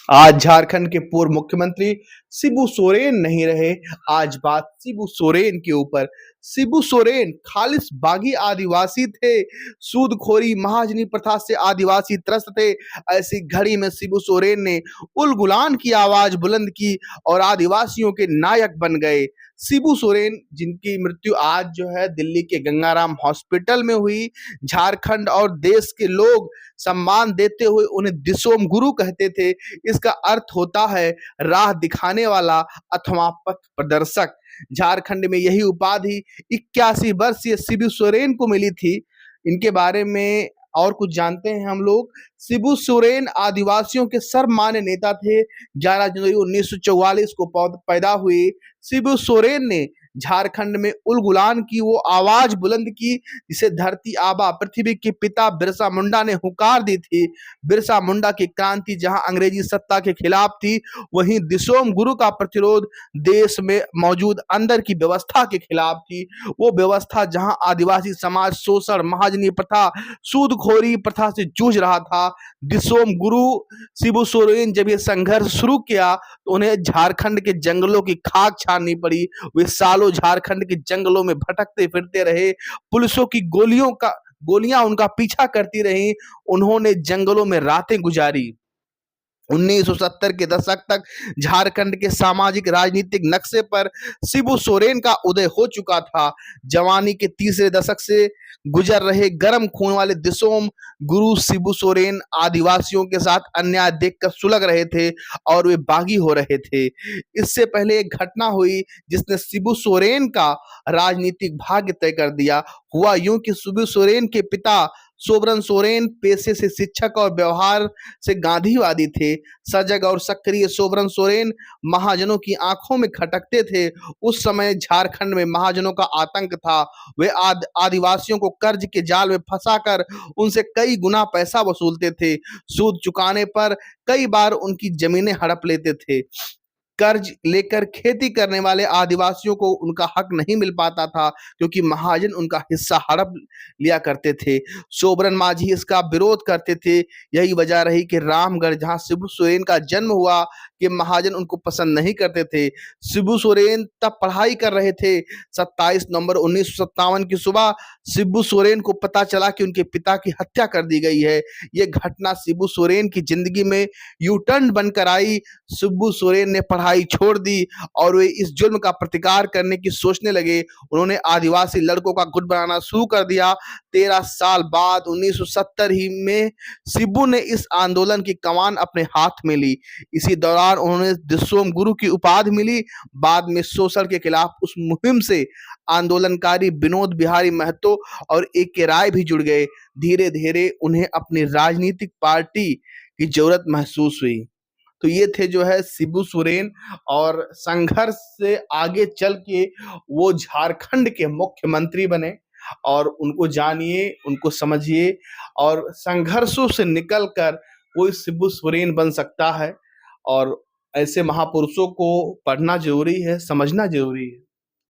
आज झारखंड के पूर्व मुख्यमंत्री शिबू सोरेन नहीं रहे। आज बात शिबू सोरेन के ऊपर। शिबू सोरेन खालिस बागी आदिवासी थे। सूदखोरी महाजनी प्रथा से आदिवासी त्रस्त थे। ऐसी घड़ी में शिबू सोरेन ने उल गुलान की आवाज बुलंद की और आदिवासियों के नायक बन गए। शिबू सोरेन जिनकी मृत्यु आज जो है दिल्ली के गंगाराम हॉस्पिटल में हुई। झारखंड और देश के लोग सम्मान देते हुए उन्हें दिसोम गुरु कहते थे। इसका अर्थ होता है राह दिखाने वाला अथवा पथ प्रदर्शक। झारखंड में यही उपाधि 81 वर्षीय शिबू सोरेन को मिली थी। इनके बारे में और कुछ जानते हैं हम लोग। शिबू सोरेन आदिवासियों के सर्वमान्य नेता थे। 11 जनवरी 1944 को पैदा हुए शिबू सोरेन ने झारखंड में उल गुलान की वो आवाज बुलंद की जिसे धरती आबा पृथ्वी के पिता बिरसा मुंडा ने हुकार दी थी। बिरसा मुंडा की क्रांति जहां अंग्रेजी सत्ता के खिलाफ थी, वहीं दिसोम गुरु का प्रतिरोध देश में मौजूद अंदर की व्यवस्था के खिलाफ थी। वो व्यवस्था जहां आदिवासी समाज शोषण, महाजनी प्रथा, सूदखोरी प्रथा से जूझ रहा था। दिसोम गुरु शिबू सोरेन जब ये संघर्ष शुरू किया तो उन्हें झारखंड के जंगलों की खाक छाननी पड़ी। वे सालों झारखंड के जंगलों में भटकते फिरते रहे। पुलिसों की गोलियां उनका पीछा करती रहीं। उन्होंने जंगलों में रातें गुजारी। 1970 के दशक तक झारखंड के सामाजिक राजनीतिक नक्शे पर शिबू सोरेन का उदय हो चुका था। जवानी के तीसरे दशक से गुजर रहे गर्म खून वाले दिसोम गुरु शिबू सोरेन आदिवासियों के साथ अन्याय देखकर सुलग रहे थे और वे बागी हो रहे थे। इससे पहले एक घटना हुई जिसने शिबू सोरेन का राजनीतिक भाग्य तय कर दिया। हुआ यूं कि शिबू सोरेन के पिता सोबरन सोरेन पेशे से शिक्षक और व्यवहार से गांधीवादी थे। सजग और सक्रिय सोबरन सोरेन महाजनों की आंखों में खटकते थे। उस समय झारखंड में महाजनों का आतंक था। वे आदिवासियों को कर्ज के जाल में फंसाकर उनसे कई गुना पैसा वसूलते थे। सूद चुकाने पर कई बार उनकी जमीनें हड़प लेते थे। कर्ज लेकर खेती करने वाले आदिवासियों को उनका हक नहीं मिल पाता था क्योंकि महाजन उनका हिस्सा हड़प लिया करते थे। सोबरन माझी इसका विरोध करते थे। यही वजह रही कि रामगढ़ जहां शिबू सोरेन का जन्म हुआ कि महाजन उनको पसंद नहीं करते थे। शिबू सोरेन तब पढ़ाई कर रहे थे। 27 नवंबर 1957 की सुबह शिबू सोरेन को पता चला कि उनके पिता की हत्या कर दी गई है। ये घटना शिबू सोरेन की जिंदगी में यू टर्न बनकर आई। शिबू सोरेन ने पढ़ाई छोड़ दी और वे इस जुल्म का प्रतिकार करने की सोचने लगे। उन्होंने आदिवासी लड़कों का गुट बनाना शुरू कर दिया। 13 साल बाद 1970 ही में शिबू ने इस आंदोलन की कमान अपने हाथ में ली। इसी दौरान उन्होंने दिसोम गुरु की उपाधि मिली। बाद में शोषण के खिलाफ उस मुहिम से आंदोलनकारी विनोद बिहारी महतो और ए के राय भी जुड़ गए। धीरे धीरे उन्हें अपनी राजनीतिक पार्टी की जरूरत महसूस हुई। तो ये थे जो है शिबू सोरेन और संघर्ष से आगे चल के वो झारखंड के मुख्यमंत्री बने। और उनको जानिए, उनको समझिए और संघर्षों से निकलकर कोई शिबू सोरेन बन सकता है। और ऐसे महापुरुषों को पढ़ना जरूरी है, समझना जरूरी है।